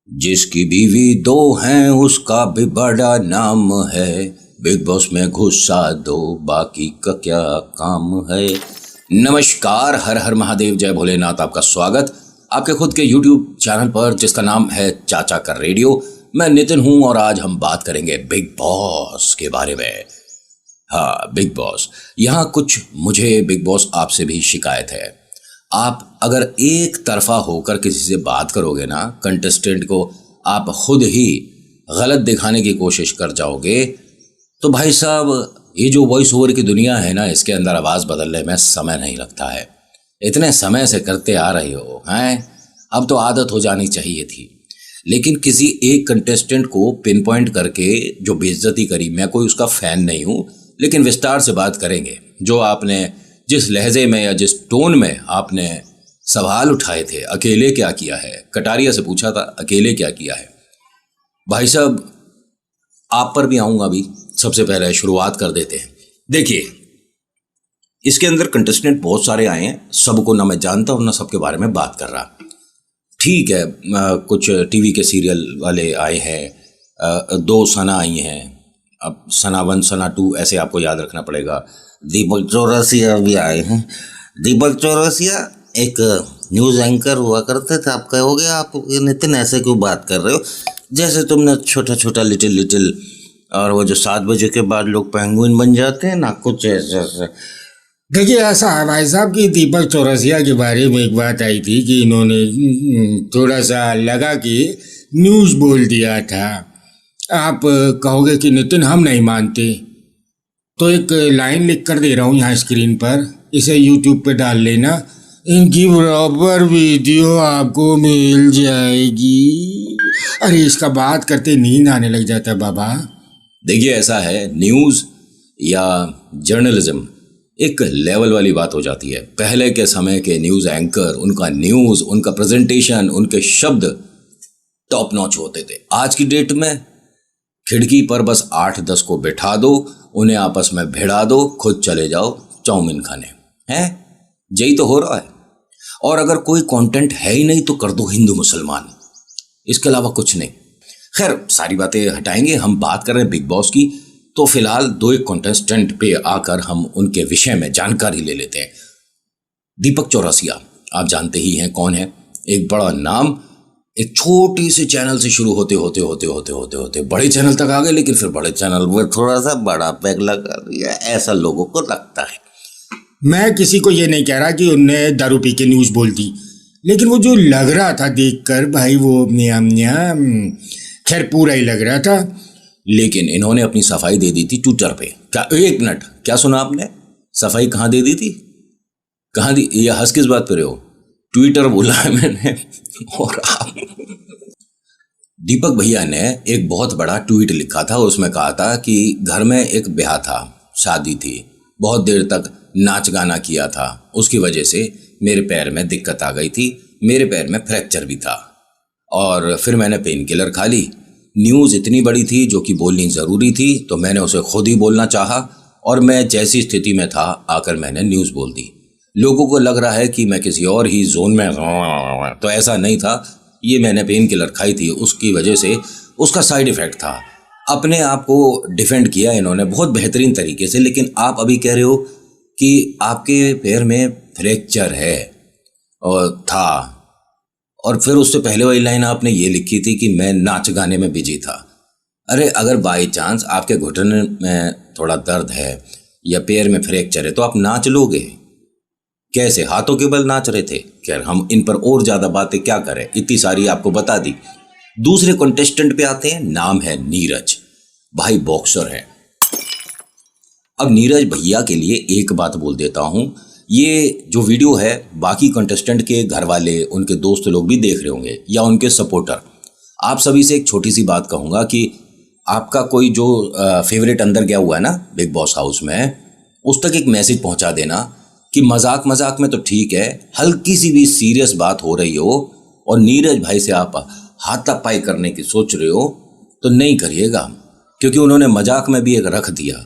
जिसकी बीवी दो हैं उसका भी बड़ा नाम है। बिग बॉस में घुसा दो, बाकी का क्या काम है। नमस्कार, हर हर महादेव, जय भोलेनाथ। आपका स्वागत आपके खुद के यूट्यूब चैनल पर जिसका नाम है चाचा का रेडियो। मैं नितिन हूं और आज हम बात करेंगे बिग बॉस के बारे में। हाँ, बिग बॉस। यहाँ कुछ मुझे बिग बॉस आपसे भी शिकायत है। आप अगर एक तरफा होकर किसी से बात करोगे ना, कंटेस्टेंट को आप खुद ही गलत दिखाने की कोशिश कर जाओगे, तो भाई साहब ये जो वॉइस ओवर की दुनिया है ना, इसके अंदर आवाज़ बदलने में समय नहीं लगता है। इतने समय से करते आ रहे हो हैं, अब तो आदत हो जानी चाहिए थी। लेकिन किसी एक कंटेस्टेंट को पिन पॉइंट करके जो बेइज्जती करी, मैं कोई उसका फ़ैन नहीं हूँ, लेकिन विस्तार से बात करेंगे। जो आपने जिस लहजे में या जिस टोन में आपने सवाल उठाए थे, अकेले क्या किया है, कटारिया से पूछा था अकेले क्या किया है। भाई साहब आप पर भी आऊँगा। अभी सबसे पहले शुरुआत कर देते हैं। देखिए, इसके अंदर कंटेस्टेंट बहुत सारे आए हैं, सबको ना मैं जानता और ना सबके बारे में बात कर रहा। ठीक है, कुछ टीवी के सीरियल वाले आए हैं, 2 सना आई हैं। अब सना 1 सना 2 ऐसे आपको याद रखना पड़ेगा। दीपक चौरसिया भी आए हैं। दीपक चौरसिया एक न्यूज़ एंकर हुआ करते थे। आप कहोगे आप नितिन ऐसे क्यों बात कर रहे हो, जैसे तुमने छोटा छोटा लिटिल और वो जो 7 बजे के बाद लोग पेंगुइन बन जाते हैं ना, कुछ ऐसा। देखिए, ऐसा है भाई साहब कि दीपक चौरसिया के बारे में एक बात आई थी कि इन्होंने थोड़ा सा लगा कि न्यूज़ बोल दिया था। आप कहोगे कि नितिन हम नहीं मानते, तो एक लाइन लिख कर दे रहा हूँ यहाँ स्क्रीन पर, इसे यूट्यूब पे डाल लेना। इनकी बराबर वीडियो आपको मिल जाएगी। अरे इसका बात करते नींद आने लग जाता है बाबा। देखिए, ऐसा है, न्यूज़ या जर्नलिज्म एक लेवल वाली बात हो जाती है। पहले के समय के न्यूज़ एंकर, उनका न्यूज़, उनका प्रेजेंटेशन, उनके शब्द टॉप नॉच होते थे। आज की डेट में खिड़की पर बस 8-10 को बिठा दो, उन्हें आपस में भिड़ा दो, खुद चले जाओ चाउमीन खाने। हैं, यही तो हो रहा है। और अगर कोई कंटेंट है ही नहीं तो कर दो हिंदू मुसलमान, इसके अलावा कुछ नहीं। खैर, सारी बातें हटाएंगे, हम बात कर रहे हैं बिग बॉस की। तो फिलहाल 2 कंटेस्टेंट पे आकर हम उनके विषय में जानकारी ले लेते हैं। दीपक चौरसिया आप जानते ही हैं कौन है। एक बड़ा नाम, एक छोटी से चैनल से शुरू होते होते होते होते होते होते बड़े चैनल तक आ गए। लेकिन फिर बड़े चैनल में थोड़ा सा बड़ा पैग लगा दिया, ऐसा लोगों को लगता है। मैं किसी को ये नहीं कह रहा कि उनने दारू पी के न्यूज़ बोल दी, लेकिन वो जो लग रहा था देखकर भाई, वो खैर पूरा ही लग रहा था। लेकिन इन्होंने अपनी सफाई दे दी थी ट्विटर पे। क्या, 1 मिनट, क्या सुना आपने? सफाई कहाँ दे दी थी, कहाँ दी? ये हंस किस बात पे रहे हो? ट्विटर बोला है मैंने। और आप दीपक भैया ने एक बहुत बड़ा ट्वीट लिखा था, उसमें कहा था कि घर में एक ब्याह था, शादी थी, बहुत देर तक नाच गाना किया था, उसकी वजह से मेरे पैर में दिक्कत आ गई थी, मेरे पैर में फ्रैक्चर भी था, और फिर मैंने पेन किलर खा ली। न्यूज़ इतनी बड़ी थी जो कि बोलनी ज़रूरी थी, तो मैंने उसे खुद ही बोलना चाहा, और मैं जैसी स्थिति में था आकर मैंने न्यूज़ बोल दी। लोगों को लग रहा है कि मैं किसी और ही जोन में, तो ऐसा नहीं था। ये मैंने पेन किलर खाई थी, उसकी वजह से उसका साइड इफ़ेक्ट था। अपने आप को डिफेंड किया इन्होंने बहुत बेहतरीन तरीके से। लेकिन आप अभी कह रहे हो कि आपके पैर में फ्रैक्चर है और था, और फिर उससे पहले वाली लाइन आपने ये लिखी थी कि मैं नाच गाने में बिजी था। अरे अगर बाई चांस आपके घुटने में थोड़ा दर्द है या पैर में फ्रैक्चर है तो आप नाच लोगे कैसे? हाथों के बल नाच रहे थे। खैर, हम इन पर और ज़्यादा बातें क्या करें, इतनी सारी आपको बता दी। दूसरे कंटेस्टेंट पे आते हैं, नाम है नीरज। भाई बॉक्सर है। अब नीरज भैया के लिए एक बात बोल देता हूँ, ये जो वीडियो है बाकी कंटेस्टेंट के घर वाले, उनके दोस्त लोग भी देख रहे होंगे या उनके सपोर्टर। आप सभी से एक छोटी सी बात कहूँगा कि आपका कोई जो फेवरेट अंदर गया हुआ है ना बिग बॉस हाउस में, उस तक एक मैसेज पहुँचा देना कि मजाक मजाक में तो ठीक है, हल्की सी भी सीरियस बात हो रही हो और नीरज भाई से आप हाथापाई करने की सोच रहे हो तो नहीं करिएगा, क्योंकि उन्होंने मजाक में भी एक रख दिया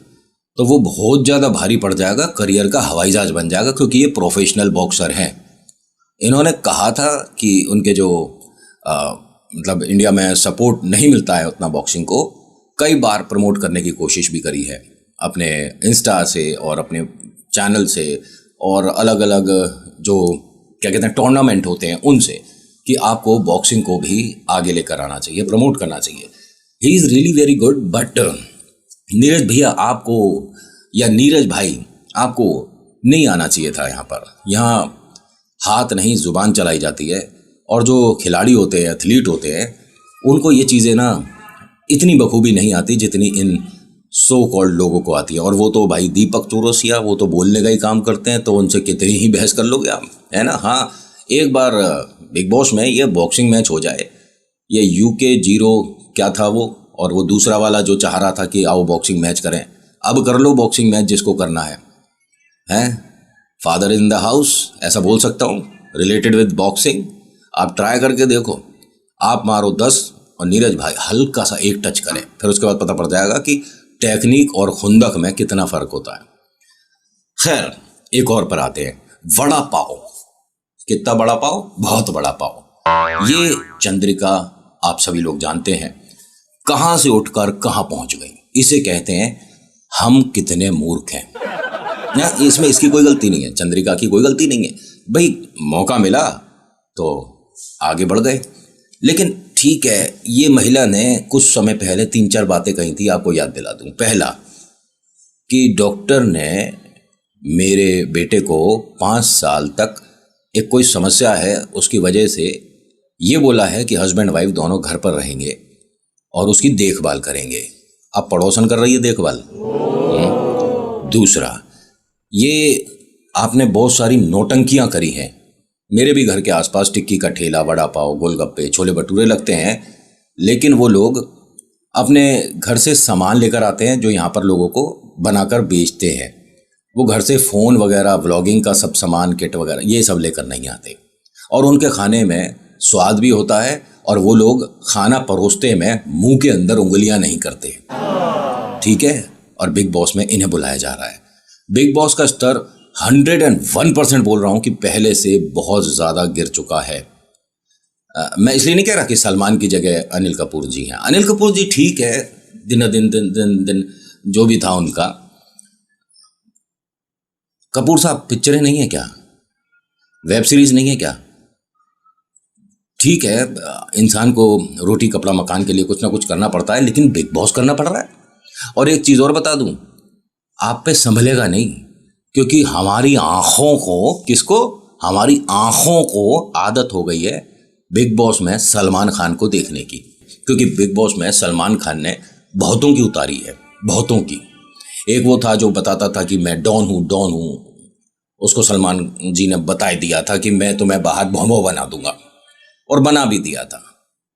तो वो बहुत ज़्यादा भारी पड़ जाएगा, करियर का हवाई जहाज बन जाएगा, क्योंकि ये प्रोफेशनल बॉक्सर हैं। इन्होंने कहा था कि उनके जो मतलब इंडिया में सपोर्ट नहीं मिलता है उतना बॉक्सिंग को, कई बार प्रमोट करने की कोशिश भी करी है अपने इंस्टा से और अपने चैनल से और अलग अलग जो क्या कहते हैं टूर्नामेंट होते हैं उनसे, कि आपको बॉक्सिंग को भी आगे लेकर आना चाहिए, प्रमोट करना चाहिए। He is really very good. But Neeraj भैया आपको, या नीरज भाई आपको नहीं आना चाहिए था यहाँ पर। यहाँ हाथ नहीं ज़ुबान चलाई जाती है, और जो खिलाड़ी होते हैं, एथलीट होते हैं, उनको ये चीज़ें ना इतनी बखूबी नहीं आती जितनी इन सो कॉल्ड लोगों को आती है। और वो तो भाई दीपक चौरसिया, वो तो बोलने का ही काम करते हैं, तो उनसे कितनी ही बहस कर लोगे आप, है ना। हाँ, एक बार बिग बॉस में ये बॉक्सिंग मैच हो जाए, ये UK0 क्या था वो, और वो दूसरा वाला जो चाह रहा था कि आओ बॉक्सिंग मैच करें, अब कर लो बॉक्सिंग मैच जिसको करना है, हैं। फादर इन द हाउस ऐसा बोल सकता हूँ रिलेटेड विद बॉक्सिंग। आप ट्राई करके देखो, आप मारो 10 और नीरज भाई हल्का सा एक टच करें, फिर उसके बाद पता पड़ जाएगा कि टेक्निक और खुंदक में कितना फर्क होता है। खैर, एक और पर आते हैं, वड़ा पाव। कितना बड़ा पाव? बहुत बड़ा पाव। ये चंद्रिका आप सभी लोग जानते हैं कहां से उठकर कहां पहुंच गई। इसे कहते हैं हम कितने मूर्ख हैं। ना, इसमें इसकी कोई गलती नहीं है, चंद्रिका की कोई गलती नहीं है भाई, मौका मिला तो आगे बढ़ गए। लेकिन ठीक है, ये महिला ने कुछ समय पहले 3-4 बातें कही थी, आपको याद दिला दूं। पहला कि डॉक्टर ने मेरे बेटे को 5 साल तक एक कोई समस्या है उसकी वजह से ये बोला है कि हस्बैंड वाइफ दोनों घर पर रहेंगे और उसकी देखभाल करेंगे। अब पड़ोसन कर रही है देखभाल। दूसरा, ये आपने बहुत सारी नौटंकियां करी हैं। मेरे भी घर के आसपास टिक्की का ठेला, वड़ा पाव, गोलगप्पे, छोले भटूरे लगते हैं, लेकिन वो लोग अपने घर से सामान लेकर आते हैं जो यहाँ पर लोगों को बनाकर बेचते हैं। वो घर से फ़ोन वगैरह, व्लॉगिंग का सब सामान, किट वगैरह ये सब लेकर नहीं आते, और उनके खाने में स्वाद भी होता है, और वो लोग खाना परोसते में मुंह के अंदर उंगलियां नहीं करते, ठीक है। और बिग बॉस में इन्हें बुलाया जा रहा है। बिग बॉस का स्तर 101% बोल रहा हूँ कि पहले से बहुत ज़्यादा गिर चुका है। मैं इसलिए नहीं कह रहा कि सलमान की जगह अनिल कपूर जी हैं। अनिल कपूर जी ठीक है, दिन जो भी था उनका। कपूर साहब पिक्चरें नहीं है क्या? वेब सीरीज नहीं है क्या? ठीक है, इंसान को रोटी कपड़ा मकान के लिए कुछ ना कुछ करना पड़ता है, लेकिन बिग बॉस करना पड़ रहा है। और एक चीज़ और बता दूं, आप पे संभलेगा नहीं, क्योंकि हमारी आँखों को, किसको? हमारी आँखों को आदत हो गई है बिग बॉस में सलमान खान को देखने की, क्योंकि बिग बॉस में सलमान खान ने बहुतों की उतारी है, बहुतों की। एक वो था जो बताता था कि मैं डॉन हूँ, उसको सलमान जी ने बता दिया था कि मैं तुम्हें बाहर भौंभो बना दूंगा, और बना भी दिया था।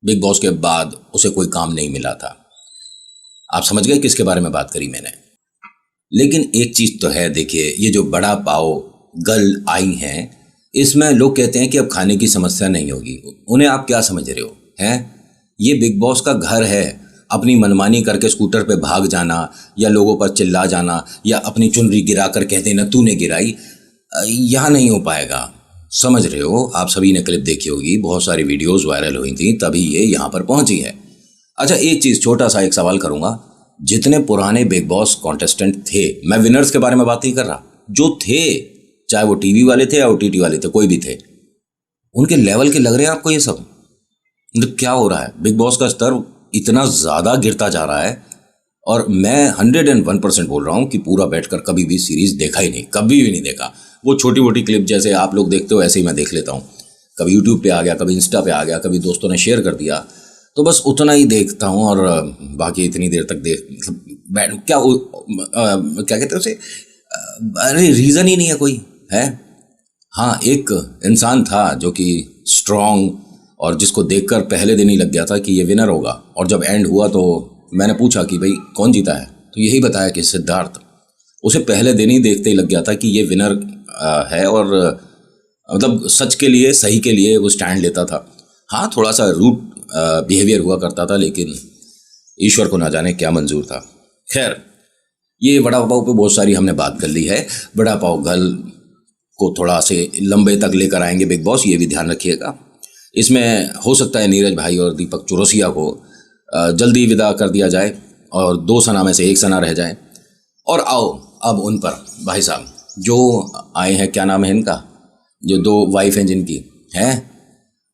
बिग बॉस के बाद उसे कोई काम नहीं मिला था। आप समझ गए किसके बारे में बात करी मैंने। लेकिन एक चीज़ तो है, देखिए, ये जो बड़ा पाव गर्ल आई हैं, इसमें लोग कहते हैं कि अब खाने की समस्या नहीं होगी। उन्हें आप क्या समझ रहे हो, हैं? ये बिग बॉस का घर है। अपनी मनमानी करके स्कूटर पे भाग जाना, या लोगों पर चिल्ला जाना, या अपनी चुनरी गिरा कर कह देना तूने गिराई, यहाँ नहीं हो पाएगा। समझ रहे हो? आप सभी ने क्लिप देखी होगी, बहुत सारी वीडियोस वायरल हुई थी, तभी ये यहाँ पर पहुँची है। अच्छा, एक चीज़, छोटा सा एक सवाल करूँगा। जितने पुराने बिग बॉस कॉन्टेस्टेंट थे, मैं विनर्स के बारे में बात नहीं कर रहा, जो थे, चाहे वो टीवी वाले थे या OTT वाले थे, कोई भी थे, उनके लेवल के लग रहे हैं आपको ये सब? मतलब क्या हो रहा है? बिग बॉस का स्तर इतना ज़्यादा गिरता जा रहा है, और मैं 101% बोल रहा हूँ कि पूरा बैठकर कभी भी सीरीज़ देखा ही नहीं, कभी भी नहीं देखा। वो छोटी मोटी क्लिप जैसे आप लोग देखते हो ऐसे ही मैं देख लेता हूँ। कभी यूट्यूब पे आ गया, कभी इंस्टा पे आ गया, कभी दोस्तों ने शेयर कर दिया, तो बस उतना ही देखता हूँ, और बाकी इतनी देर तक क्या कहते हैं उसे, अरे रीज़न ही नहीं है कोई, है। हाँ, एक इंसान था जो कि स्ट्रॉन्ग, और जिसको देखकर पहले दिन ही लग गया था कि ये विनर होगा, और जब एंड हुआ तो मैंने पूछा कि भाई कौन जीता है, तो यही बताया कि सिद्धार्थ। उसे पहले दिन ही देखते ही लग गया था कि ये विनर है, और मतलब सच के लिए, सही के लिए वो स्टैंड लेता था। हाँ, थोड़ा सा रूड बिहेवियर हुआ करता था, लेकिन ईश्वर को ना जाने क्या मंजूर था। खैर, ये वड़ा पाव पे बहुत सारी हमने बात कर ली है। वड़ा पाव गर्ल को थोड़ा से लंबे तक लेकर आएंगे बिग बॉस, ये भी ध्यान रखिएगा। इसमें हो सकता है नीरज भाई और दीपक चौरसिया को जल्दी विदा कर दिया जाए और 2 सना में से 1 सना रह जाए। और आओ अब उन पर भाई साहब जो आए हैं, क्या नाम है इनका, जो 2 वाइफ हैं जिनकी हैं,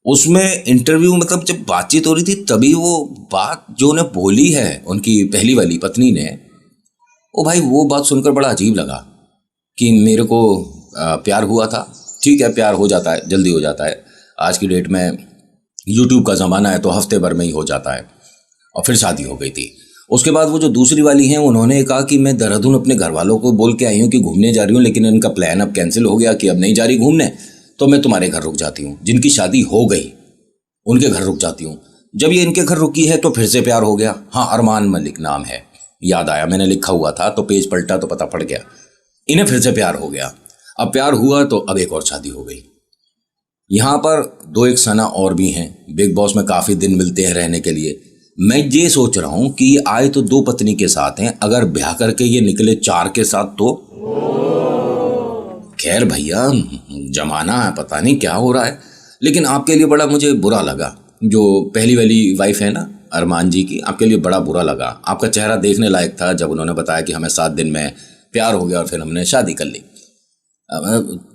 उसमें इंटरव्यू मतलब जब बातचीत हो रही थी तभी वो बात जो उन्हें बोली है उनकी पहली वाली पत्नी ने, ओ भाई वो बात सुनकर बड़ा अजीब लगा कि मेरे को प्यार हुआ था। ठीक है, प्यार हो जाता है, जल्दी हो जाता है, आज की डेट में यूट्यूब का ज़माना है तो हफ्ते भर में ही हो जाता है। और फिर शादी हो गई थी। उसके बाद वो जो दूसरी वाली हैं उन्होंने कहा कि मैं देहरादून अपने घर वालों को बोल के आई हूँ कि घूमने जा रही हूँ, लेकिन इनका प्लान अब कैंसिल हो गया कि अब नहीं जा रही घूमने, तो मैं तुम्हारे घर रुक जाती हूँ। जिनकी शादी हो गई उनके घर रुक जाती हूँ। जब ये इनके घर रुकी है तो फिर से प्यार हो गया। हाँ, अरमान मलिक नाम है, याद आया, मैंने लिखा हुआ था तो पेज पलटा तो पता पड़ गया। इन्हें फिर से प्यार हो गया। अब प्यार हुआ तो अब एक और शादी हो गई। यहाँ पर 2-1 सना और भी हैं। बिग बॉस में काफ़ी दिन मिलते हैं रहने के लिए। मैं ये सोच रहा हूँ कि ये आए तो 2 पत्नी के साथ हैं, अगर ब्याह करके ये निकले 4 के साथ तो खैर भैया जमाना है, पता नहीं क्या हो रहा है। लेकिन आपके लिए बड़ा मुझे बुरा लगा, जो पहली वाली वाइफ है ना अरमान जी की, आपके लिए बड़ा बुरा लगा। आपका चेहरा देखने लायक था जब उन्होंने बताया कि हमें 7 दिन में प्यार हो गया और फिर हमने शादी कर ली।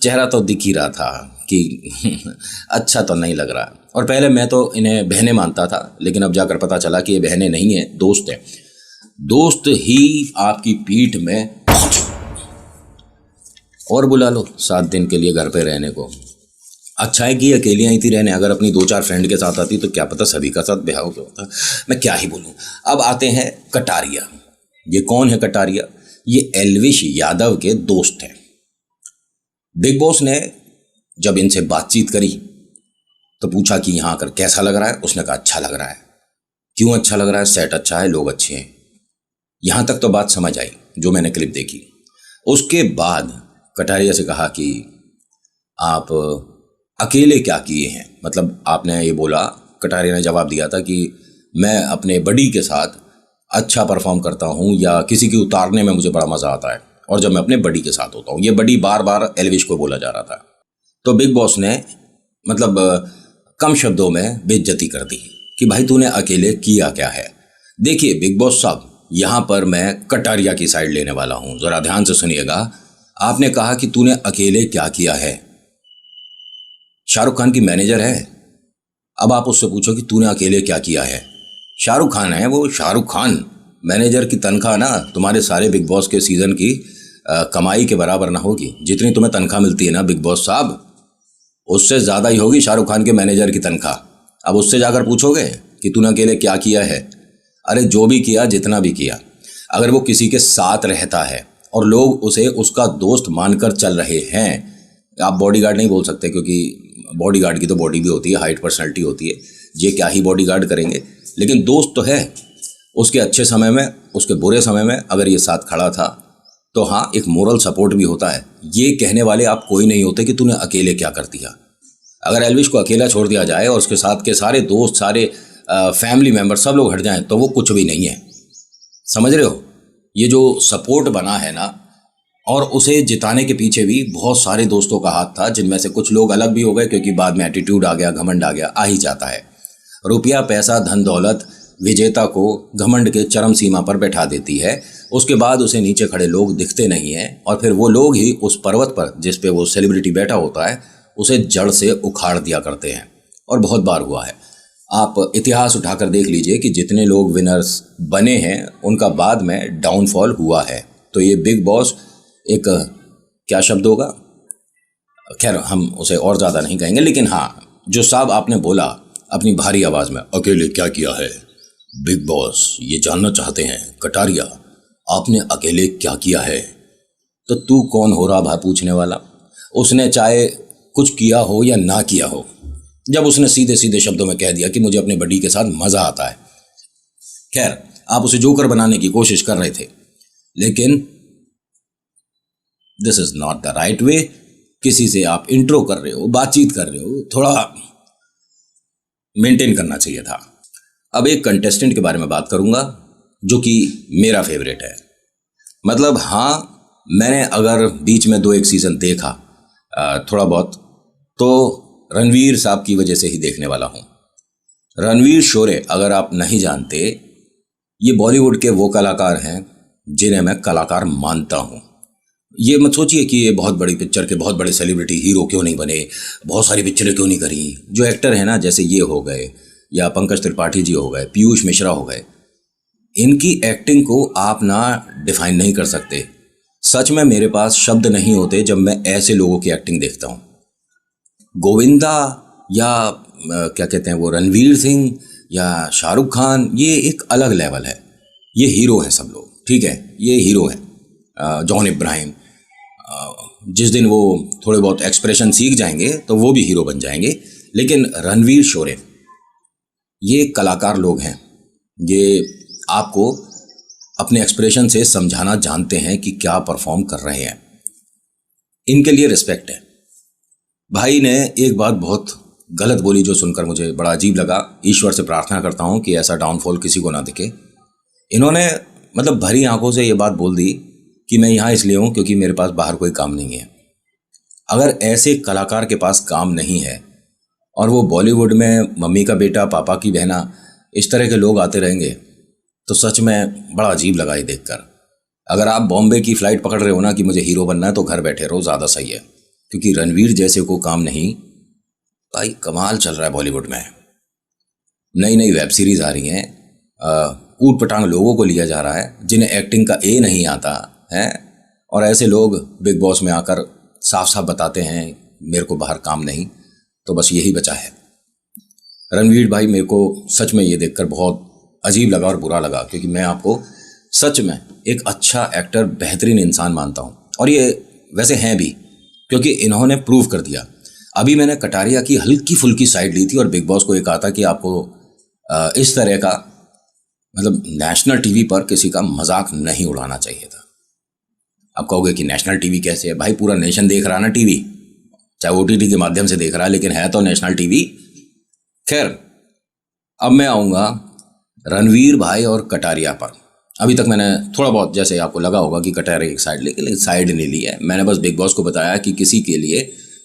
चेहरा तो दिख ही रहा था कि अच्छा तो नहीं लग रहा। और पहले मैं तो इन्हें बहनें मानता था, लेकिन अब जाकर पता चला कि ये बहनें नहीं हैं, दोस्त हैं। दोस्त ही आपकी पीठ में और बुला लो 7 दिन के लिए घर पे रहने को। अच्छा है कि अकेली आई थी रहने, अगर अपनी 2-4 फ्रेंड के साथ आती तो क्या पता सभी का साथ ब्याह हो गया होता। मैं क्या ही बोलूँ। अब आते हैं कटारिया। ये कौन है कटारिया? ये एल्विश यादव के दोस्त हैं। बिग बॉस ने जब इनसे बातचीत करी तो पूछा कि यहाँ आकर कैसा लग रहा है। उसने कहा अच्छा लग रहा है। क्यों अच्छा लग रहा है? सेट अच्छा है, लोग अच्छे हैं। यहाँ तक तो बात समझ आई जो मैंने क्लिप देखी। उसके बाद कटारिया से कहा कि आप अकेले क्या किए हैं, मतलब आपने ये बोला, कटारिया ने जवाब दिया था कि मैं अपने बडी के साथ अच्छा परफॉर्म करता हूँ या किसी की उतारने में मुझे बड़ा मज़ा आता है, और जब मैं अपने बडी के साथ होता हूँ। ये बडी बार बार एल्विश को बोला जा रहा था। तो बिग बॉस ने मतलब कम शब्दों में बेइज्जती कर दी कि भाई तूने अकेले किया क्या है। देखिए बिग बॉस साहब, यहाँ पर मैं कटारिया की साइड लेने वाला हूँ, ज़रा ध्यान से सुनिएगा। आपने कहा कि तूने अकेले क्या किया है। शाहरुख खान की मैनेजर है, अब आप उससे पूछो कि तूने अकेले क्या किया है। शाहरुख खान है वो, शाहरुख खान। मैनेजर की तनख्वाह ना तुम्हारे सारे बिग बॉस के सीज़न की कमाई के बराबर ना होगी। जितनी तुम्हें तनख्वाह मिलती है ना बिग बॉस साहब, उससे ज़्यादा ही होगी शाहरुख खान के मैनेजर की तनख्वाह। अब उससे जाकर पूछोगे कि तूने अकेले क्या किया है। अरे जो भी किया, जितना भी किया, अगर वो किसी के साथ रहता है और लोग उसे उसका दोस्त मानकर चल रहे हैं, आप बॉडीगार्ड नहीं बोल सकते क्योंकि बॉडीगार्ड की तो बॉडी भी होती है, हाइट पर्सनैलिटी होती है, ये क्या ही बॉडीगार्ड करेंगे, लेकिन दोस्त तो है। उसके अच्छे समय में, उसके बुरे समय में अगर ये साथ खड़ा था तो हाँ, एक मोरल सपोर्ट भी होता है। ये कहने वाले आप कोई नहीं होते कि तूने अकेले क्या कर दिया। अगर एल्विश को अकेला छोड़ दिया जाए और उसके साथ के सारे दोस्त, सारे फैमिली मेम्बर सब लोग हट जाएं तो वो कुछ भी नहीं है। समझ रहे हो? ये जो सपोर्ट बना है ना, और उसे जिताने के पीछे भी बहुत सारे दोस्तों का हाथ था, जिनमें से कुछ लोग अलग भी हो गए क्योंकि बाद में एटीट्यूड आ गया, घमंड आ गया, आ ही जाता है। रुपया, पैसा, धन दौलत विजेता को घमंड के चरम सीमा पर बैठा देती है। उसके बाद उसे नीचे खड़े लोग दिखते नहीं हैं और फिर वो लोग ही उस पर्वत पर जिस पे वो सेलिब्रिटी बैठा होता है उसे जड़ से उखाड़ दिया करते हैं। और बहुत बार हुआ है। आप इतिहास उठाकर देख लीजिए कि जितने लोग विनर्स बने हैं उनका बाद में डाउनफॉल हुआ है। तो ये बिग बॉस एक क्या शब्द होगा, खैर हम उसे और ज़्यादा नहीं कहेंगे, लेकिन हाँ, जो साहब आपने बोला अपनी भारी आवाज़ में, अकेले क्या किया है। बिग बॉस ये जानना चाहते हैं कटारिया, आपने अकेले क्या किया है। तो तू कौन हो रहा भाई पूछने वाला? उसने चाहे कुछ किया हो या ना किया हो, जब उसने सीधे सीधे शब्दों में कह दिया कि मुझे अपने बडी के साथ मज़ा आता है। खैर, आप उसे जोकर बनाने की कोशिश कर रहे थे, लेकिन this is not the right way. किसी से आप इंट्रो कर रहे हो, बातचीत कर रहे हो, थोड़ा मेंटेन करना चाहिए था। अब एक कंटेस्टेंट के बारे में बात करूंगा जो कि मेरा फेवरेट है। मतलब हाँ, मैंने अगर बीच में 2-1 सीज़न देखा थोड़ा बहुत, तो रणवीर साहब की वजह से ही देखने वाला हूँ। रणवीर शोरे, अगर आप नहीं जानते, ये बॉलीवुड के वो कलाकार हैं जिन्हें मैं कलाकार मानता हूँ। ये मत सोचिए कि ये बहुत बड़ी पिक्चर के बहुत बड़े सेलिब्रिटी हीरो क्यों नहीं बने, बहुत सारी पिक्चरें क्यों नहीं करी। जो एक्टर है ना, जैसे ये हो गए या पंकज त्रिपाठी जी हो गए, पीयूष मिश्रा हो गए, इनकी एक्टिंग को आप ना डिफाइन नहीं कर सकते। सच में मेरे पास शब्द नहीं होते जब मैं ऐसे लोगों की एक्टिंग देखता हूँ। गोविंदा या क्या कहते हैं वो, रणवीर सिंह या शाहरुख खान, ये एक अलग लेवल है। ये हीरो हैं सब लोग, ठीक है, ये हीरो हैं। जॉन इब्राहिम, जिस दिन वो थोड़े बहुत एक्सप्रेशन सीख जाएंगे तो वो भी हीरो बन जाएंगे। लेकिन रणवीर शोरे, ये कलाकार लोग हैं। ये आपको अपने एक्सप्रेशन से समझाना जानते हैं कि क्या परफॉर्म कर रहे हैं। इनके लिए रिस्पेक्ट है। भाई ने एक बात बहुत गलत बोली जो सुनकर मुझे बड़ा अजीब लगा। ईश्वर से प्रार्थना करता हूँ कि ऐसा डाउनफॉल किसी को ना दिखे। इन्होंने मतलब भरी आंखों से ये बात बोल दी कि मैं यहाँ इसलिए हूँ क्योंकि मेरे पास बाहर कोई काम नहीं है। अगर ऐसे कलाकार के पास काम नहीं है और वो बॉलीवुड में मम्मी का बेटा, पापा की बहना, इस तरह के लोग आते रहेंगे तो सच में बड़ा अजीब लगा ये देखकर। अगर आप बॉम्बे की फ़्लाइट पकड़ रहे हो ना कि मुझे हीरो बनना है, तो घर बैठे रहो, ज़्यादा सही है। क्योंकि रणवीर जैसे को काम नहीं। भाई कमाल चल रहा है बॉलीवुड में। नई नई वेब सीरीज़ आ रही हैं, ऊट पटांग लोगों को लिया जा रहा है जिन्हें एक्टिंग का ए नहीं आता है, और ऐसे लोग बिग बॉस में आकर साफ साफ बताते हैं मेरे को बाहर काम नहीं। तो बस यही बचा है। रणवीर भाई, मेरे को सच में ये देखकर बहुत अजीब लगा और बुरा लगा, क्योंकि मैं आपको सच में एक अच्छा एक्टर, बेहतरीन इंसान मानता हूँ। और ये वैसे हैं भी, क्योंकि इन्होंने प्रूव कर दिया। अभी मैंने कटारिया की हल्की फुल्की साइड ली थी और बिग बॉस को ये कहा था कि आपको इस तरह का, मतलब नेशनल टीवी पर किसी का मजाक नहीं उड़ाना चाहिए था। आप कहोगे कि नेशनल टीवी कैसे है? भाई पूरा नेशन देख रहा है ना टीवी, चाहे ओटीटी के माध्यम से देख रहा है, लेकिन है तो नेशनल टीवी। खैर, अब मैं आऊँगा रणवीर भाई और कटारिया पर। अभी तक मैंने थोड़ा बहुत, जैसे आपको लगा होगा कि कटारिया एक साइड लेके, लेकिन साइड नहीं ली है। मैंने बस बिग बॉस को बताया कि किसी के लिए,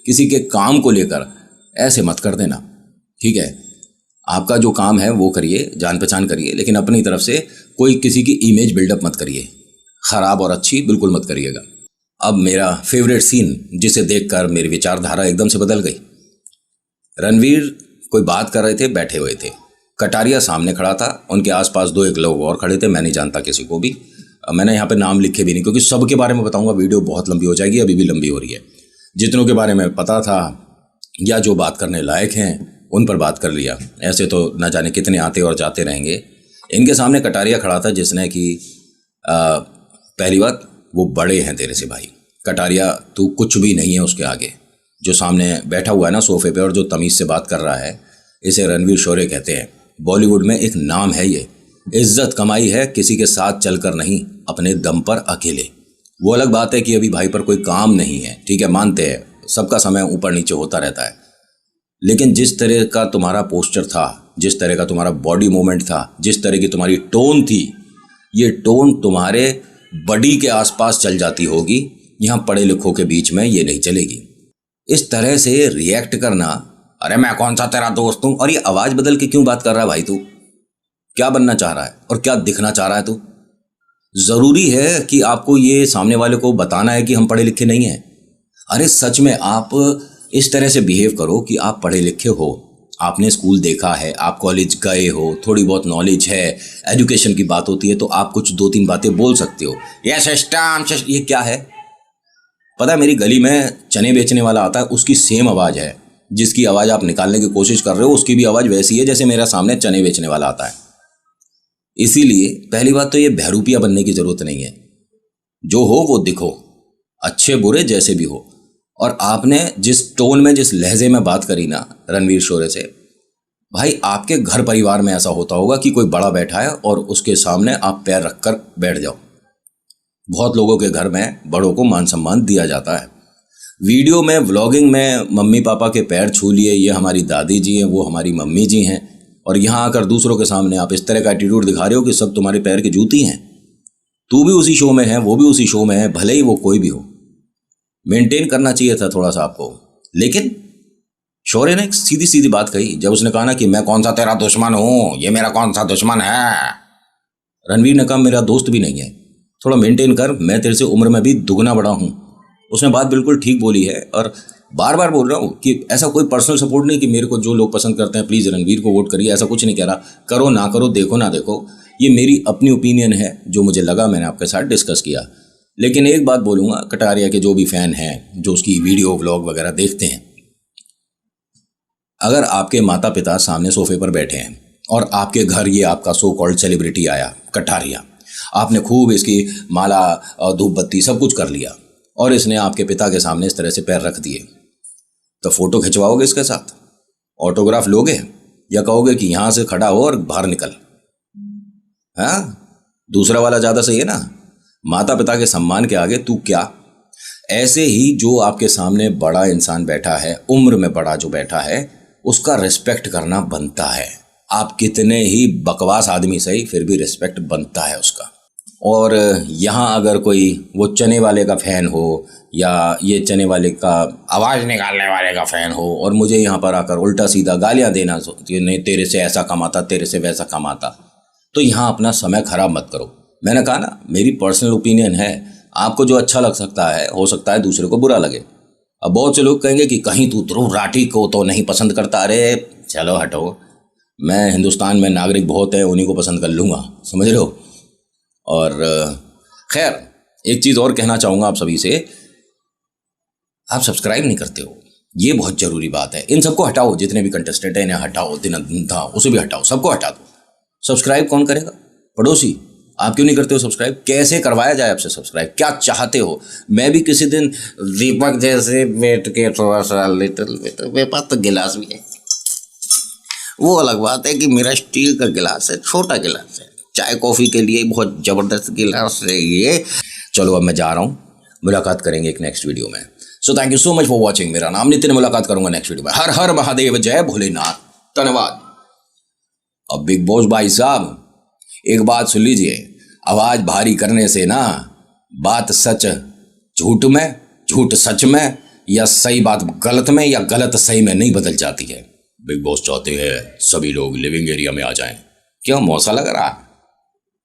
किसी के काम को लेकर ऐसे मत कर देना, ठीक है? आपका जो काम है वो करिए, जान पहचान करिए, लेकिन अपनी तरफ से कोई किसी की इमेज बिल्डअप मत करिए, ख़राब और अच्छी बिल्कुल मत करिएगा। अब मेरा फेवरेट सीन, जिसे देखकर मेरी विचारधारा एकदम से बदल गई। रणवीर कोई बात कर रहे थे, बैठे हुए थे, कटारिया सामने खड़ा था, उनके आसपास दो एक लोग और खड़े थे, मैं नहीं जानता किसी को भी। मैंने यहाँ पे नाम लिखे भी नहीं, क्योंकि सबके बारे में बताऊँगा वीडियो बहुत लंबी हो जाएगी, अभी भी लंबी हो रही है। जितनों के बारे में पता था या जो बात करने लायक हैं उन पर बात कर लिया, ऐसे तो न जाने कितने आते और जाते रहेंगे। इनके सामने कटारिया खड़ा था, जिसने कि पहली बात, वो बड़े हैं तेरे से भाई। कटारिया तू कुछ भी नहीं है उसके आगे। जो सामने बैठा हुआ है ना सोफे पे और जो तमीज़ से बात कर रहा है, इसे रणवीर शोरे कहते हैं। बॉलीवुड में एक नाम है, ये इज्जत कमाई है किसी के साथ चलकर नहीं, अपने दम पर अकेले। वो अलग बात है कि अभी भाई पर कोई काम नहीं है, ठीक है, मानते हैं, सबका समय ऊपर नीचे होता रहता है। लेकिन जिस तरह का तुम्हारा पोस्चर था, जिस तरह का तुम्हारा बॉडी मूवमेंट था, जिस तरह की तुम्हारी टोन थी, ये टोन तुम्हारे बॉडी के आसपास चल जाती होगी, यहाँ पढ़े लिखों के बीच में ये नहीं चलेगी। इस तरह से रिएक्ट करना, अरे मैं कौन सा तेरा दोस्त हूँ, और ये आवाज़ बदल के क्यों बात कर रहा है भाई? तू क्या बनना चाह रहा है और क्या दिखना चाह रहा है? तू ज़रूरी है कि आपको ये सामने वाले को बताना है कि हम पढ़े लिखे नहीं हैं? अरे सच में आप इस तरह से बिहेव करो कि आप पढ़े लिखे हो, आपने स्कूल देखा है, आप कॉलेज गए हो, थोड़ी बहुत नॉलेज है, एजुकेशन की बात होती है तो आप कुछ दो तीन बातें बोल सकते हो। ये सिस्टम, ये क्या है? पता है, मेरी गली में चने बेचने वाला आता है, उसकी सेम आवाज़ है। जिसकी आवाज़ आप निकालने की कोशिश कर रहे हो, उसकी भी आवाज़ वैसी है जैसे मेरा सामने चने बेचने वाला आता है। इसीलिए पहली बात तो ये बहरूपिया बनने की ज़रूरत नहीं है। जो हो वो दिखो, अच्छे बुरे जैसे भी हो। और आपने जिस टोन में, जिस लहजे में बात करी ना रणवीर शोरे से, भाई आपके घर परिवार में ऐसा होता होगा कि कोई बड़ा बैठा है और उसके सामने आप पैर रखकर बैठ जाओ। बहुत लोगों के घर में बड़ों को मान सम्मान दिया जाता है। वीडियो में, व्लॉगिंग में मम्मी पापा के पैर छू लिए, ये हमारी दादी जी हैं, वो हमारी मम्मी जी हैं, और यहाँ आकर दूसरों के सामने आप इस तरह का एटीट्यूड दिखा रहे हो कि सब तुम्हारे पैर की जूती हैं। तू भी उसी शो में है, वो भी उसी शो में है, भले ही वो कोई भी हो। मेंटेन करना चाहिए था थोड़ा सा आपको। लेकिन शौर्य ने एक सीधी सीधी बात कही जब उसने कहा ना कि मैं कौन सा तेरा दुश्मन हूं, ये मेरा कौन सा दुश्मन है। रणवीर ने कहा मेरा दोस्त भी नहीं है, थोड़ा मेंटेन कर, मैं तेरे से उम्र में भी दुगना बड़ा हूं। उसने बात बिल्कुल ठीक बोली है और बार बार बोल रहा हूँ कि ऐसा कोई पर्सनल सपोर्ट नहीं कि मेरे को जो लोग पसंद करते हैं प्लीज़ रणवीर को वोट करिए, ऐसा कुछ नहीं कह रहा। करो ना करो, देखो ना देखो, ये मेरी अपनी ओपिनियन है, जो मुझे लगा मैंने आपके साथ डिस्कस किया। लेकिन एक बात बोलूँगा, कटारिया के जो भी फ़ैन हैं जो उसकी वीडियो व्लॉग वगैरह देखते हैं, अगर आपके माता पिता सामने सोफे पर बैठे हैं और आपके घर ये आपका सो कॉल्ड सेलिब्रिटी आया कटारिया, आपने खूब इसकी माला और धूप बत्ती सब कुछ कर लिया और इसने आपके पिता के सामने इस तरह से पैर रख दिए, तो फोटो खिंचवाओगे इसके साथ, ऑटोग्राफ लोगे या कहोगे कि यहाँ से खड़ा हो और बाहर निकल? हाँ, दूसरा वाला ज़्यादा सही है ना। माता पिता के सम्मान के आगे तू क्या। ऐसे ही जो आपके सामने बड़ा इंसान बैठा है, उम्र में बड़ा जो बैठा है, उसका रिस्पेक्ट करना बनता है। आप कितने ही बकवास आदमी सही, फिर भी रिस्पेक्ट बनता है उसका। और यहाँ अगर कोई वो चने वाले का फ़ैन हो या ये चने वाले का आवाज़ निकालने वाले का फ़ैन हो और मुझे यहाँ पर आकर उल्टा सीधा गालियाँ देना, नहीं तेरे से ऐसा कमाता, तेरे से वैसा कमाता, तो यहाँ अपना समय ख़राब मत करो। मैंने कहा ना, मेरी पर्सनल ओपिनियन है, आपको जो अच्छा लग सकता है हो सकता है दूसरे को बुरा लगे। अब बहुत से लोग कहेंगे कि कहीं तू ध्रुव राठी को तो नहीं पसंद करता। अरे चलो हटो, मैं हिंदुस्तान में नागरिक बहुत है, उन्हीं को पसंद कर लूँगा, समझ रहे हो। और खैर एक चीज़ और कहना चाहूँगा आप सभी से, आप सब्सक्राइब नहीं करते हो, ये बहुत ज़रूरी बात है। इन सबको हटाओ, जितने भी कंटेस्टेंट हैं इन्हें हटाओ, दिन था उसे भी हटाओ, सबको हटा दो। सब्सक्राइब कौन करेगा? पड़ोसी। आप क्यों नहीं करते हो सब्सक्राइब? कैसे करवाया जाए आपसे सब्सक्राइब? क्या चाहते हो? मैं भी किसी दिन दीपक जैसे बैठ के थोड़ा सा लिटिल मेरे पास तो गिलास भी है, वो अलग बात है कि मेरा स्टील का गिलास है, छोटा गिलास है, चाय कॉफ़ी के लिए बहुत ज़बरदस्त गिलास है ये। चलो अब मैं जा रहा हूँ, मुलाकात करेंगे एक नेक्स्ट वीडियो में। So thank you so much for watching. मेरा नाम नितिन, मुलाकात करूँगा नेक्स्ट वीडियो में। हर हर महादेव, जय भोलेनाथ, धन्यवाद। अब बिग बॉस भाई साहब एक बात सुन लीजिए, आवाज़ भारी करने से ना बात सच झूठ में, झूठ सच में, या सही बात गलत में, या गलत सही में नहीं बदल जाती है। बिग बॉस चाहते हैं सभी लोग लिविंग एरिया में आ जाएं। क्यों, मौसा लग रहा है?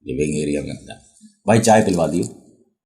लिविंग एरिया में आ जाए भाई, चाय पिलवा दियो।